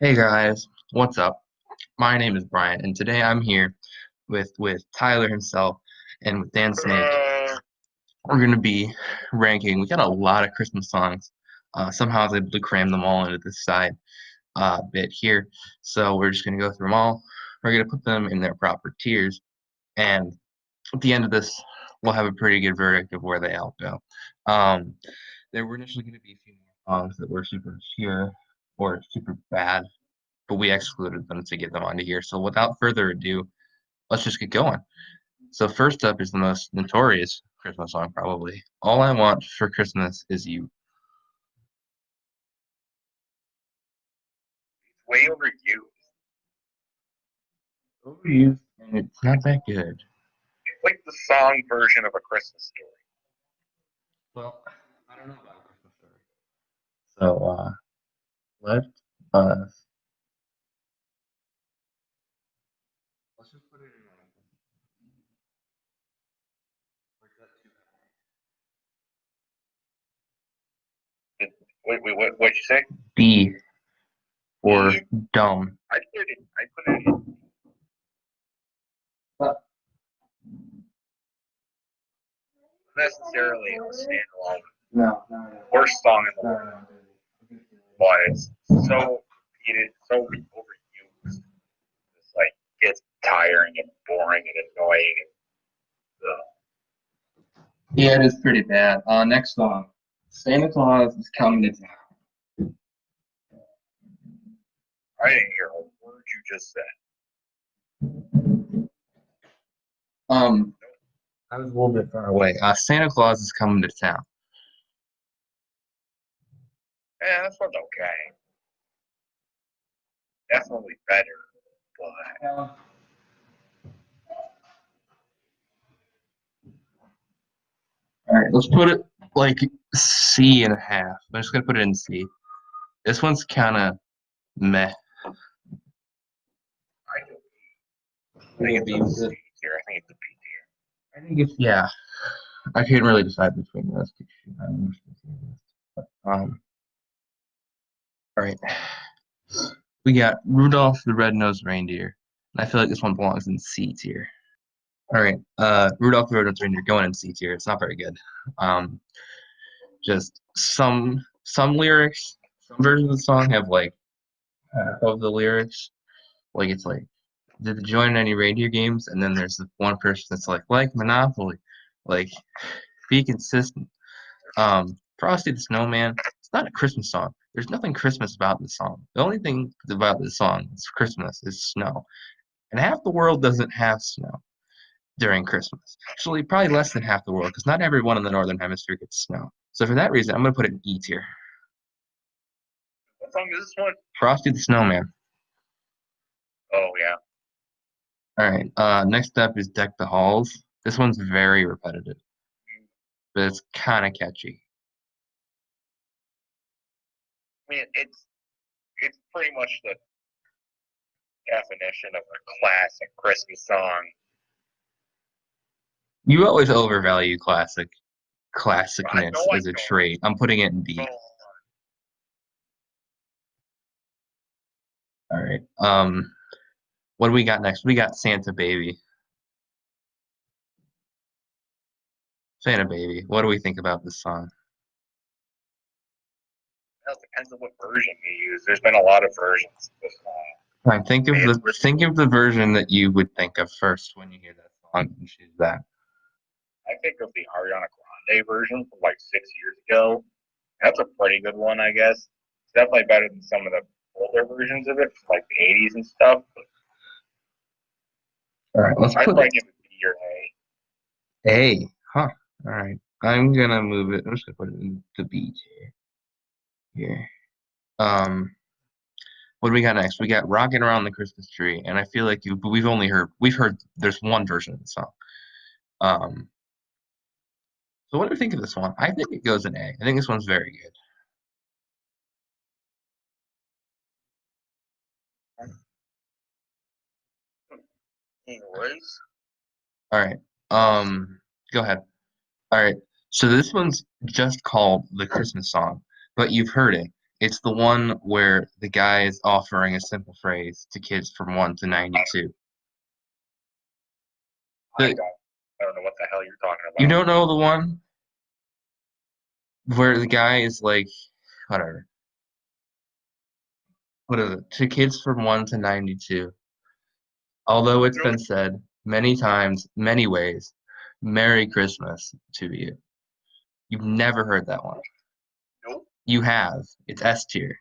Hey guys, what's up? My name is Brian, and today I'm here with Tyler himself and with Dan Snake. We're gonna be ranking. We got a lot of Christmas songs. Somehow I was able to cram them all into this side bit here, so we're just gonna go through them all. We're gonna put them in their proper tiers, and at the end of this, we'll have a pretty good verdict of where they all go. Um, there were initially gonna be a few more songs that were super obscure or super bad, but we excluded them to get them onto here. So without further ado, let's just get going. So first up is the most notorious Christmas song, probably. All I Want for Christmas Is You. Way overused. Overused, and it's not that good. It's like the song version of A Christmas Story. Well, I don't know about Christmas Story. So, let us let's just put it in. What'd you say? B or E. dumb. I put it in But necessarily a standalone. no. Worst song in the world, No. but it's so repeated, so overused. It's like gets tiring and boring and annoying. Yeah, it is pretty bad. Next song. Santa Claus is coming to town. I didn't hear a word you just said. Um, I was a little bit far away. Santa Claus is coming to town. Yeah, this one's okay. Definitely better, but Yeah. All right, let's put it like C and a half. I'm just gonna put it in C. This one's kind of meh. I think It'll it's be a C good. tier. I think it's a B tier. I think it's yeah. I can't really decide between those two. All right. We got Rudolph the Red-Nosed Reindeer. And I feel like this one belongs in C tier. All right. Rudolph the Red-Nosed Reindeer going in C tier. It's not very good. Um, just some lyrics, some versions of the song have like half of the lyrics. Like it's like, did they join any reindeer games? And then there's the one person that's like Monopoly, like be consistent. Frosty the Snowman. It's not a Christmas song. There's nothing Christmas about this song. The only thing about this song is Christmas is snow, and half the world doesn't have snow during Christmas. Actually, probably less than half the world, because not everyone in the northern hemisphere gets snow. So for that reason, I'm gonna put it in E tier. What song is this one? Frosty the Snowman. Oh yeah. All right. Next up is Deck the Halls. This one's very repetitive, but it's kind of catchy. I mean, it's pretty much the definition of a classic Christmas song. You always overvalue I classicness know I as a don't. trait. I'm putting it in D. Oh, All right. What do we got next? We got Santa Baby. Santa Baby. What do we think about this song? it depends on what version you use. There's been a lot of versions of this song. Fine. It's Think of the version that you would think of first when you hear that song and choose that. I think of the Ariana Grande version from like 6 years ago. That's a pretty good one, I guess. It's definitely better than some of the older versions of it, from like the 80s and stuff. But All right, let's I'd put probably give it B or A. A. Huh. All right. I'm gonna move it. I'm just gonna put it in the B tier here. Um, what do we got next? We got Rocking Around the Christmas Tree, and I feel like we've heard there's one version of the song. Um, so what do we think of this one? I think it goes in A. I think this one's very good. Anyways, All right. Go ahead. All right. So this one's just called the Christmas song, but you've heard it. It's the one where the guy is offering a simple phrase to kids from 1 to 92. The, I don't know what the hell you're talking you about. don't know the one where the guy is like, whatever. What is it? To kids from 1 to 92. Although it's been said many times, many ways, Merry Christmas to you. You've never heard that one. Nope. You have. It's S tier,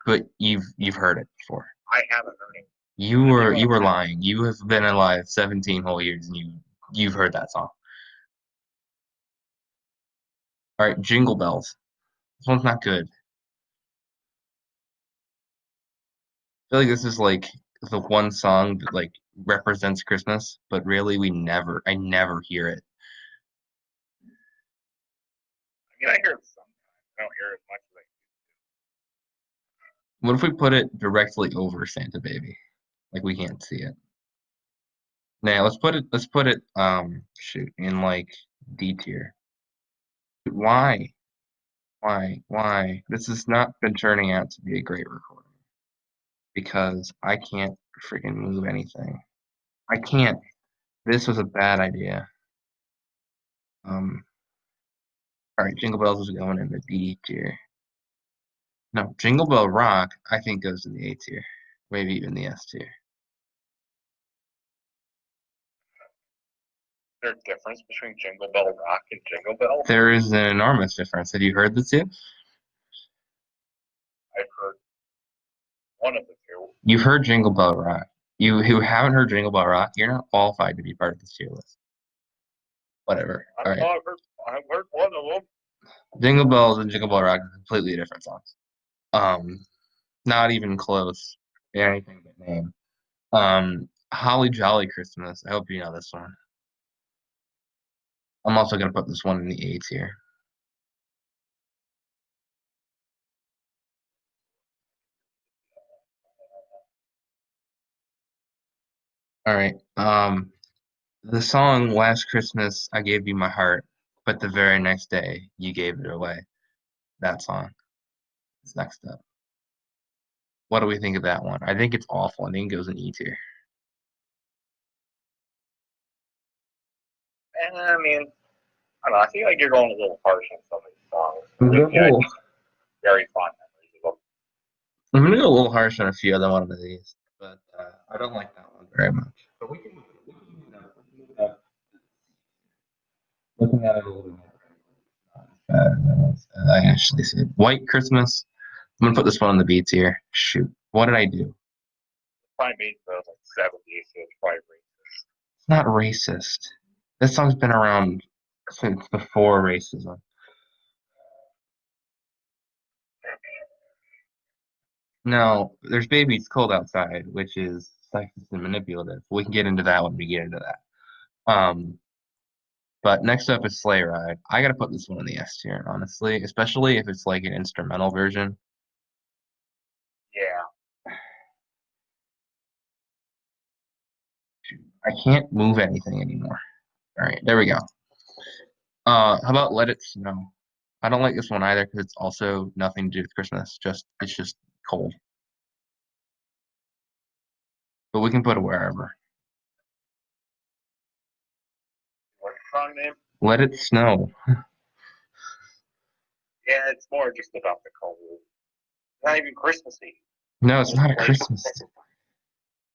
but you've heard it before. I haven't heard it. You were lying. You have been alive 17 whole years and you've heard that song. All right, Jingle Bells. This one's not good. I feel like this is like the one song that like represents Christmas, but really I never hear it. I mean, I hear it sometimes. I don't hear it as much as What if we put it directly over Santa Baby? Like we can't see it. Now let's put it shoot in like D tier. Why? Why? This has not been turning out to be a great recording because I can't freaking move anything. I can't. This was a bad idea. All right, Jingle Bells is going in the D tier. No, Jingle Bell Rock, I think goes to the A tier, maybe even the S tier. there's a difference between Jingle Bell Rock and Jingle Bell. There is an enormous difference. Have you heard the two? I've heard one of the two. You've heard Jingle Bell Rock. You who haven't heard Jingle Bell Rock, you're not qualified to be part of this tier list. Whatever. All right. I've heard one of them. Jingle Bells and Jingle Bell Rock are completely different songs. Not even close. Anything but name. Holly Jolly Christmas. I hope you know this one. I'm also gonna put this one in the A tier. All right. The song Last Christmas I Gave You My Heart, but the very next day you gave it away. That song is next up. What do we think of that one? I think it's awful. I think it goes in E tier. I mean, I don't know. I feel like you're going a little harsh on some of these songs. Very fond memories of them. I'm gonna go a little harsh on a few other one of these, but I don't like that one very much. But we can move it. Looking at it a little bit more. I actually said White Christmas. I'm gonna put this one on the B tier. Shoot, what did I do? Probably made those like 70s, so it's probably racist. It's not racist. This song's been around since before racism. No, there's Baby It's Cold Outside, which is sexist and manipulative. We can get into that when we get into that. But next up is Sleigh Ride. I gotta put this one in the S tier, honestly, especially if it's like an instrumental version. Yeah. I can't move anything anymore. All right, there we go. How about Let It Snow? I don't like this one either because it's also nothing to do with Christmas. It's just cold. But we can put it wherever. What's the song name? Let It Snow. Yeah, it's more just about the cold. It's not even Christmassy. No, it's not a Christmas.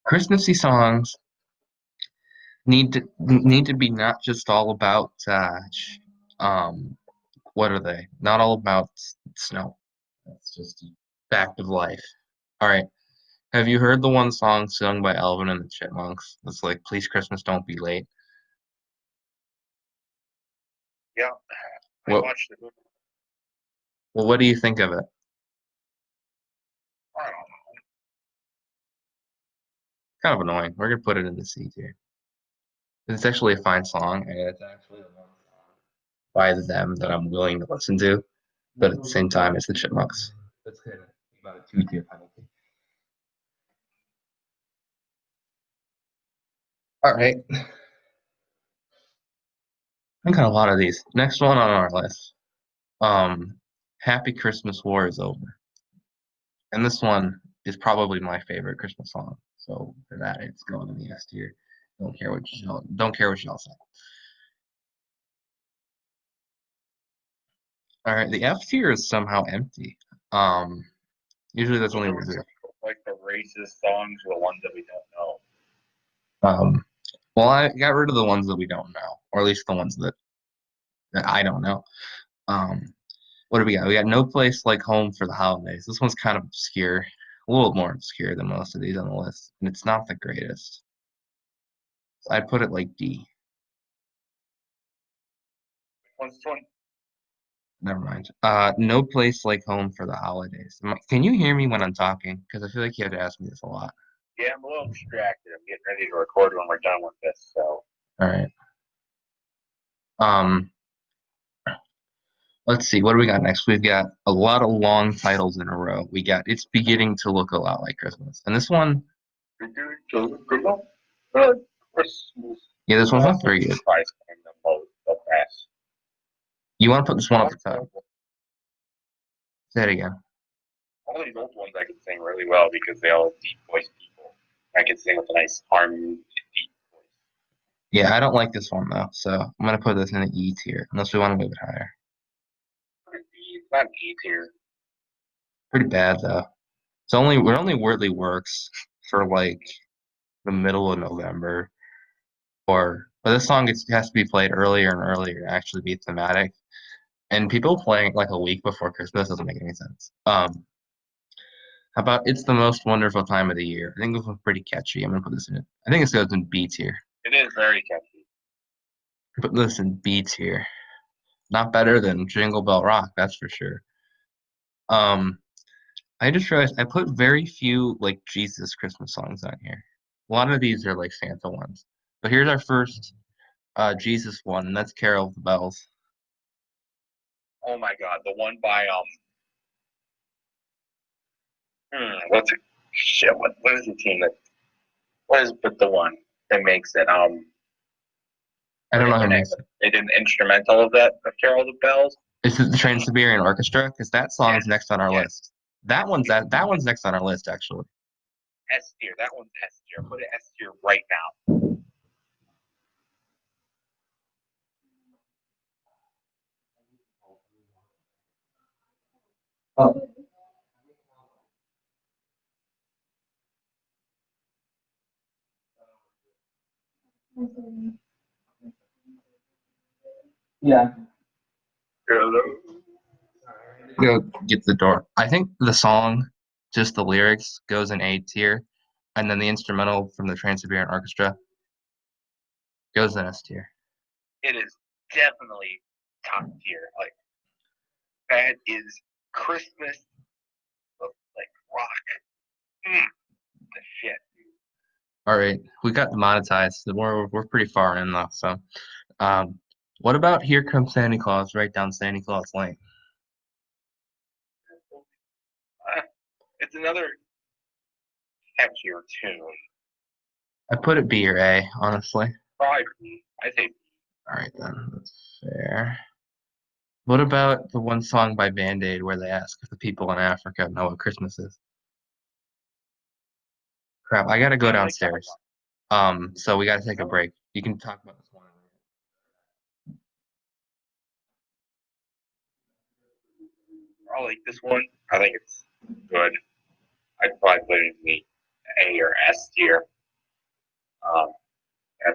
Christmassy songs need to be not just all about what are they? Not all about snow. That's just a fact of life. All right. Have you heard the one song sung by Alvin and the Chipmunks? It's like, please Christmas, don't be late. Yeah. I What, watched the movie. well, what do you think of it? I don't know. Kind of annoying. We're gonna put it in the C tier. It's actually a fine song, and it's actually the one song by them that I'm willing to listen to. But at the same time, it's the Chipmunks. That's kind of about a 2 tier penalty. All right. I got a lot of these. Next one on our list. Um, Happy Christmas War is over. And this one is probably my favorite Christmas song. So for that, it's going in the S tier. Don't care what y'all say. All right, the F tier is somehow empty. Um, Usually that's only reserved. Like the racist songs, the ones that we don't know. Well, I got rid of the ones that we don't know, or at least the ones that I don't know. Um, what do we got? We got No Place Like Home for the Holidays. This one's kind of obscure, a little more obscure than most of these on the list, and it's not the greatest. So I'd put it like D. What's this one? Never mind. No Place Like Home for the Holidays. Can you hear me when I'm talking? Because I feel like you have to ask me this a lot. Yeah, I'm a little distracted. I'm getting ready to record when we're done with this. So, All right. Um, let's see. What do we got next? We've got a lot of long titles in a row. We got It's Beginning to Look a Lot Like Christmas, and this one, Christmas. yeah, this one's not very good. The best. You want to put this one at the top? Say it again. All these old ones I can sing really well because they all have deep voice people. I can sing with a nice harmony, deep voice. Yeah, I don't like this one though, so I'm gonna put this in the E tier, unless we want to move it higher. It's not E tier. Pretty bad though. It only weirdly works for like the middle of November, but this song has to be played earlier and earlier to actually be thematic. And people playing like a week before Christmas doesn't make any sense. How about It's the Most Wonderful Time of the Year? I think this one's pretty catchy. I'm gonna put this in it. I think this goes in B tier. It is very catchy. Put this in B tier. Not better than Jingle Bell Rock, that's for sure. Um, I just realized I put very few like Jesus Christmas songs on here. A lot of these are like Santa ones. But here's our first Jesus one, and that's Carol of the Bells. Oh my god, the one by what's it? Shit, what is the team that? What is but the one that makes it? I don't know how many. They did an instrumental of that of Carol of the Bells. This is the Trans-Siberian Orchestra because that song is next on our list. That one's next on our list actually. S tier. That one's S tier. Put it S tier right now. Oh. Yeah. Hello. Go get the door. I think the song, just the lyrics, goes in A tier, and then the instrumental from the Trans-Siberian Orchestra goes in S tier. It is definitely top tier. Like that is Christmas, like rock. The shit. All right, we got demonetized. We're pretty far in though. So, what about Here Comes Santa Claus right down Santa Claus Lane? It's another catchier tune. I put it B or A, honestly. Probably B. I say B. All right then, that's fair. What about the one song by Band Aid where they ask if the people in Africa know what Christmas is? Crap, I gotta go downstairs. So we gotta take a break. You can talk about this one. I like this one. I think it's good. I'd probably put it in the A or S tier.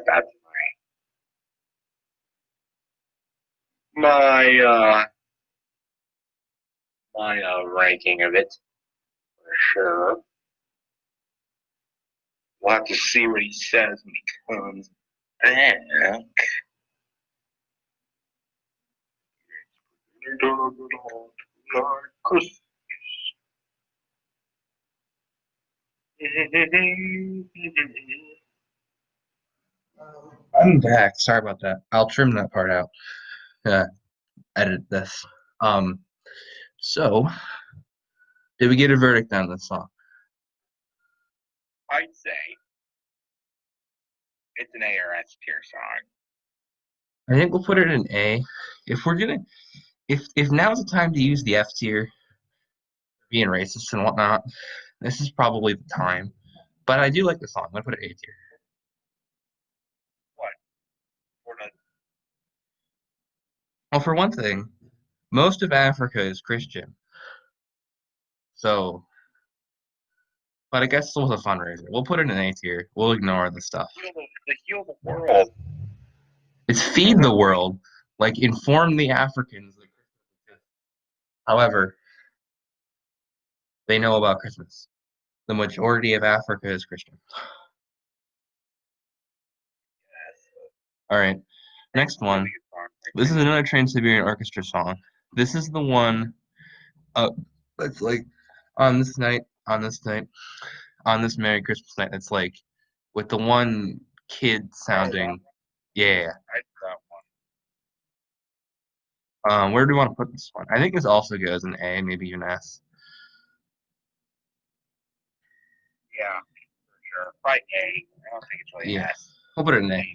That's my ranking of it for sure. We'll have to see what he says when he comes back. Christmas. I'm back. Sorry about that. I'll trim that part out. Edit this. Um, so did we get a verdict on this song? I'd say it's an A or S tier song. I think we'll put it in A. If we're gonna, if now's the time to use the F tier, being racist and whatnot, this is probably the time. But I do like the song. I'm gonna put it A tier. What? For the Well, for one thing, most of Africa is Christian, so. But I guess it was a fundraiser. We'll put it in A tier. We'll ignore the stuff. heal the world. It's feed the world, like inform the Africans that Christmas exists. However, they know about Christmas. The majority of Africa is Christian. All right, next one. This is another Trans-Siberian Orchestra song. This is the one that's like on this night, on this night, on this Merry Christmas night. It's like with the one kid sounding, yeah. Where do we want to put this one? I think this also goes in A, maybe an S. Yeah, for sure. Probably A. I don't think it's really Yeah, S. we'll put it in A.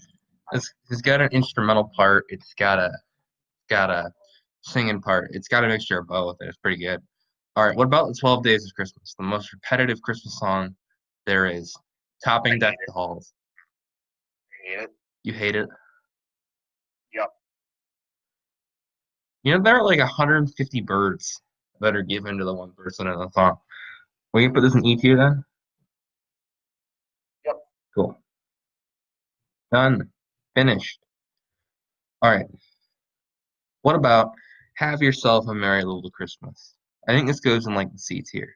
It's got an instrumental part. It's got a singing part. It's got a mixture of both. And it's pretty good. All right, what about the 12 Days of Christmas? The most repetitive Christmas song there is. Topping Deck the Halls. I hate it. You hate it? Yep. You know, there are like 150 birds that are given to the one person in the song. We can put this in E tier then? Yep. Cool. Done. Finished. All right. What about Have Yourself a Merry Little Christmas? I think this goes in like the C tier.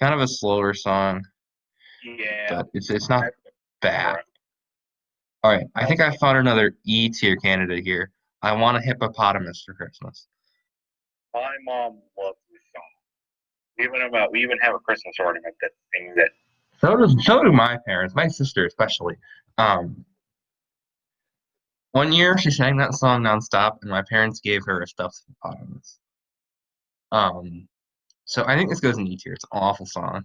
Kind of a slower song, Yeah. but it's not bad. All right, I think I found another E tier candidate here. I Want a Hippopotamus for Christmas. My mom loves this song. We even have a Christmas ornament that sings it. So do my parents, my sister especially. Um, One year she sang that song nonstop, and my parents gave her a stuffed hippopotamus. Um, so I think this goes in E tier. It's an awful song.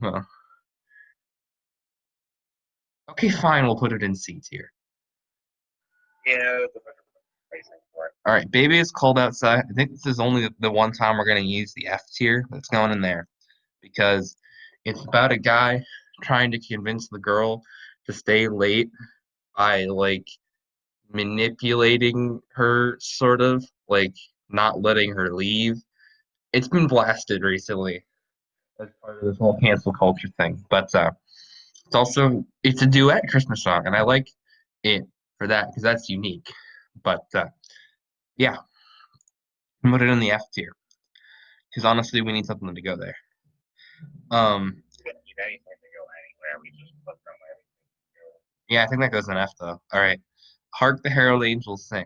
Okay, fine, we'll put it in C tier. Yeah, it's a better placement for it. All right, Baby It's Cold Outside. I think this is only the one time we're going to use the F tier that's going in there because it's about a guy trying to convince the girl to stay late by like manipulating her, sort of like not letting her leave. It's been blasted recently as part of this whole cancel culture thing, but it's a duet Christmas song, and I like it for that because that's unique. But yeah, put it in the F tier because honestly, we need something to go there. We don't need anything to go anywhere. We just put them Yeah, I think that goes in F though. All right, Hark the Herald Angels Sing.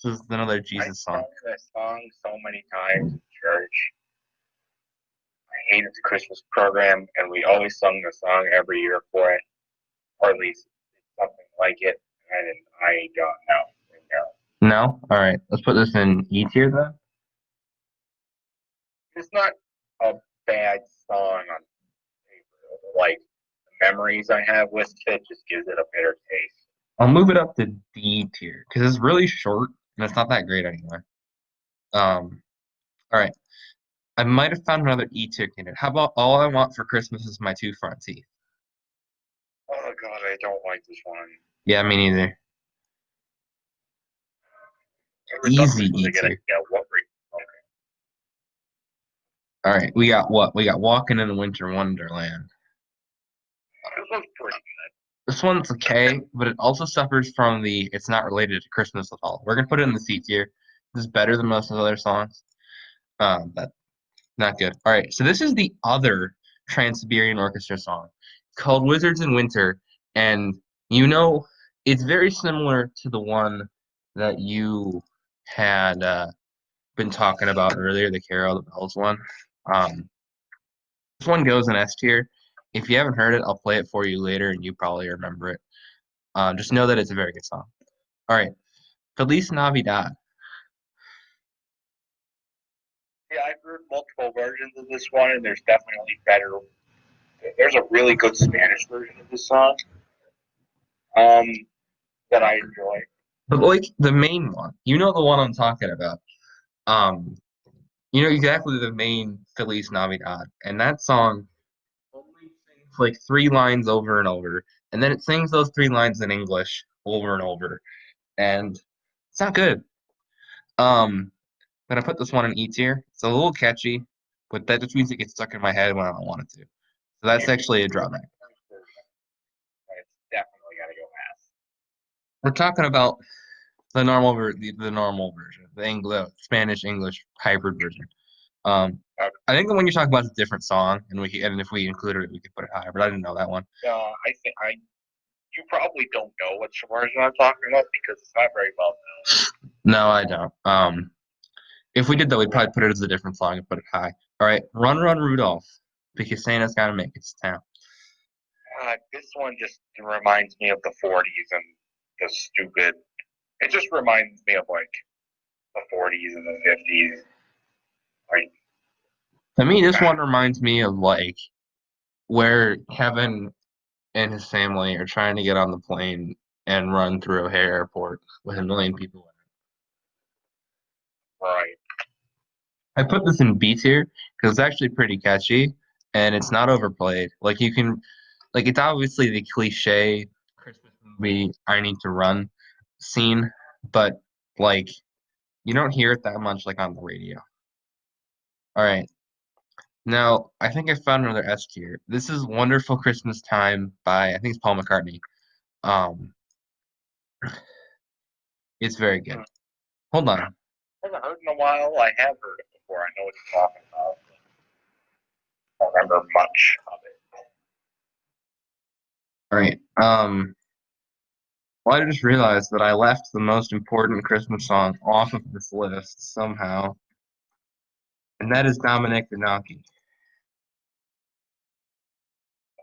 This is another Jesus I song. sung this song so many times in church. I hated the Christmas program, and we always sung the song every year for it, or at least something like it. And I don't know. No? All right, let's put this in E tier then. It's not a bad song on paper. Like the memories I have with it just gives it a bitter taste. I'll move it up to D tier because it's really short and it's not that great anymore. All right. I might have found another E tier candidate. How about All I Want for Christmas Is My Two Front Teeth? Oh god, I don't like this one. Yeah, me neither. Easy Easy E tier. Yeah, what? All right, we got what? We got Walking in the Winter Wonderland. This one's pretty good. This one's okay, but it also suffers from the it's not related to Christmas at all. We're gonna put it in the C tier. This is better than most of the other songs. But not good. All right, so this is the other Trans-Siberian Orchestra song. It's called Wizards in Winter, and you know it's very similar to the one that you had been talking about earlier, the Carol of the Bells one. Um, this one goes in S tier. If you haven't heard it, I'll play it for you later, and you probably remember it. Just know that it's a very good song. All right, Feliz Navidad. Yeah, I've heard multiple versions of this one, and there's definitely better. There's a really good Spanish version of this song um, that I enjoy. But like the main one, you know the one I'm talking about. Um, You know exactly the main Feliz Navidad, and that song only sings like three lines over and over, and then it sings those three lines in English over and over, and it's not good. Um, then I put this one in E tier. It's a little catchy, but that just means it gets stuck in my head when I don't want it to. So that's actually a drawback. It's definitely got to go past. We're talking about the normal version, the English Spanish English hybrid version. I think the one you're talking about is a different song, and if we included it, we could put it higher. But I didn't know that one. I think you probably don't know which version I'm talking about because it's not very well known. No, I don't. If we did though, we'd probably put it as a different song and put it high. All right, Run Run Rudolph, because Santa's got to make it to town. This one just reminds me of the 40s and the stupid. It just reminds me of like the 40s and the 50s. Like, To me, this one reminds me of like where Kevin and his family are trying to get on the plane and run through O'Hare Airport with a million people in it. right. I put this in B tier because it's actually pretty catchy and it's not overplayed. Like it's obviously the cliche Christmas movie I need to run scene, but like you don't hear it that much like on the radio. All right. Now, I think I found another S tier. This is Wonderful Christmas Time by I think it's Paul McCartney. Um, it's very good. Hold on. I haven't heard in a while. I have heard it before. I know what you're talking about. I don't remember much of it. All right. Well, I just realized that I left the most important Christmas song off of this list somehow, and that is Dominic the Donkey.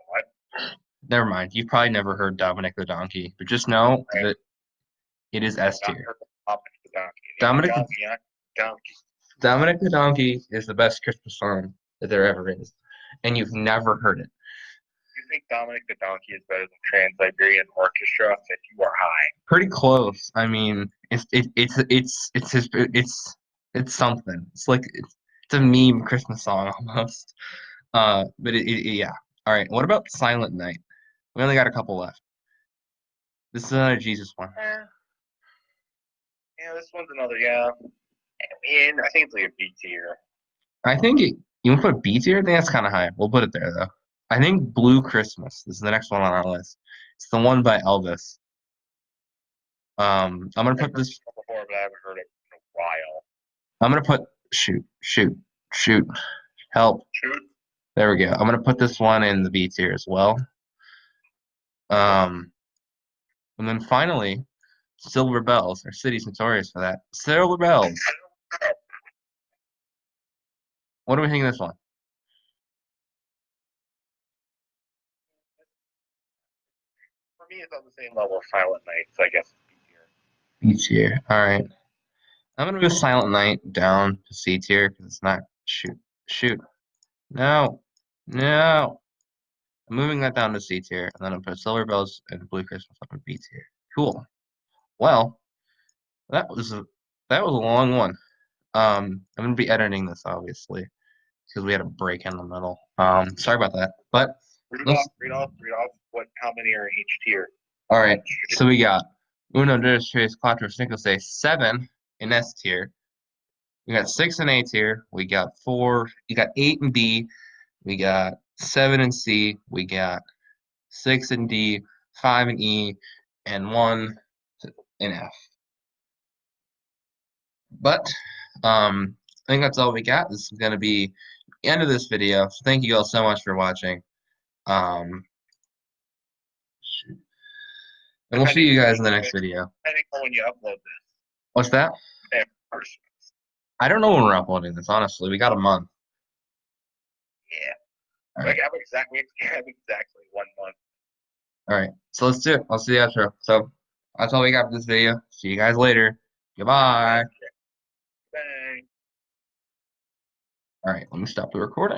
What? Never mind. You've probably never heard Dominic the Donkey, but just know that it is S Not tier. heard of the donkey. Dominic, Donkey. Dominic the Donkey is the best Christmas song that there ever is, and you've never heard it. You think Dominic the Donkey is better than Trans-Siberian Orchestra? Then you are high. Pretty close. I mean, it's something. It's a meme Christmas song almost. But yeah. All right. What about Silent Night? We only got a couple left. This is another Jesus one. Yeah, this one's another. Yeah, and I think it's like a B tier. I think you want to put B tier? I think that's kind of high. We'll put it there though. I think Blue Christmas. This is the next one on our list. It's the one by Elvis. I'm gonna put this. Before, but I haven't heard it in a while. I'm gonna put shoot, help. Shoot. There we go. I'm gonna put this one in the B tier as well. And then finally, Silver Bells. Our city's notorious for that. Silver Bells. What do we think of this one? For me, it's on the same level of Silent Night, so I guess B tier. B tier. All right. I'm gonna move Silent Night down to C tier because it's not shoot. No. No. I'm moving that down to C tier, and then I'll put Silver Bells and Blue Christmas up in B tier. Cool. Well, that was a long one. I'm gonna be editing this obviously because we had a break in the middle. Sorry about that. But read off. How many are in each tier? All right. So we got Uno, dos, tres, cuatro, cinco, seis, 7 in S tier. We got 6 in A tier. We got 4. You got 8 in B. We got 7 in C. We got 6 in D, 5 in E, and 1 in F. But I think that's all we got. This is going to be the end of this video. So thank you all so much for watching. And we'll see you guys in the next video. I think when you upload this. What's that? I don't know when we're uploading this, honestly. We got a month. Yeah. Right. I have exactly 1 month. All right. So let's do it. Let's do the outro. So that's all we got for this video. See you guys later. Goodbye. Bye. All right. Let me stop the recording.